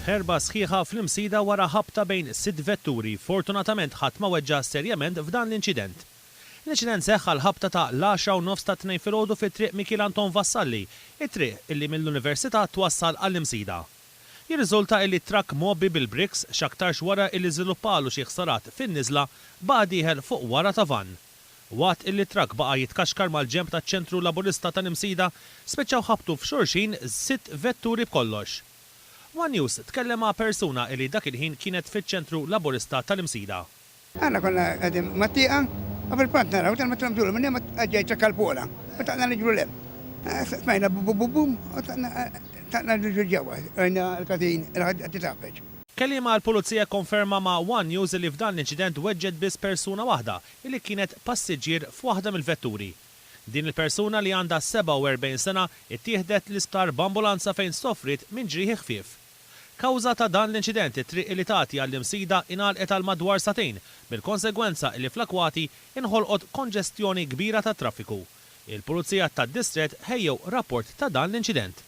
ħerba sħiħa fl-imsida wara ħabta bejn 6 vetturi, fortunatament ħadd ma weġġa serjament f'dan l-inċident. L-inċident seħħ għal ħabta ta' l-10:09 ta' 2 filgħodu fit-triq Michel Anton Vassalli, it-triq illi mill-Università twassal għall-imsida. Jirriżulta illi trakk mobbi bil-briks x'aktarx wara illi żviluppalu xi ħsarat fin-niżla baqa' dieħel fuq wara ta' van. Waqt illi trakk baqa' jitkaxkar mal-ġenb taċ-ċentru laburista tal-imsida spiċċaw ħabtu f'xulxin 6 vetturi b'kollox. One News tkellem ma' persuna illi dak il-ħin kienet fiċ-ċentru laburista tal-imsida. Għanna konna għadim mattiqa, għafil pant naraw, tal matram duru, minni għadġaj ċakkal pola, u taqna nġru lem. Smajna bum, u taqna nġru ġawa, għajna l-katin, għatitafeċ. Kellima l-pulizija konferma ma' One News li f'dan l-inċident weġġed biss persuna waħda illi kienet passiġġier f'waħda mill-vetturi. Din il-persuna li għandha 47 sena ittieħdet l-isptar b'ambulanza fejn soffrit minn ġrieħi ħfief. Kawża ta' dan l-inċident it-triq li tagħti għall-imsida ingħalqet għal madwar satejn, bil-konsegwenza li fl-Akwati inħolqot konġestjoni kbira tat traffiku. Il-Pulizija tad-Distret ħejjew rapport ta' dan l-inċident.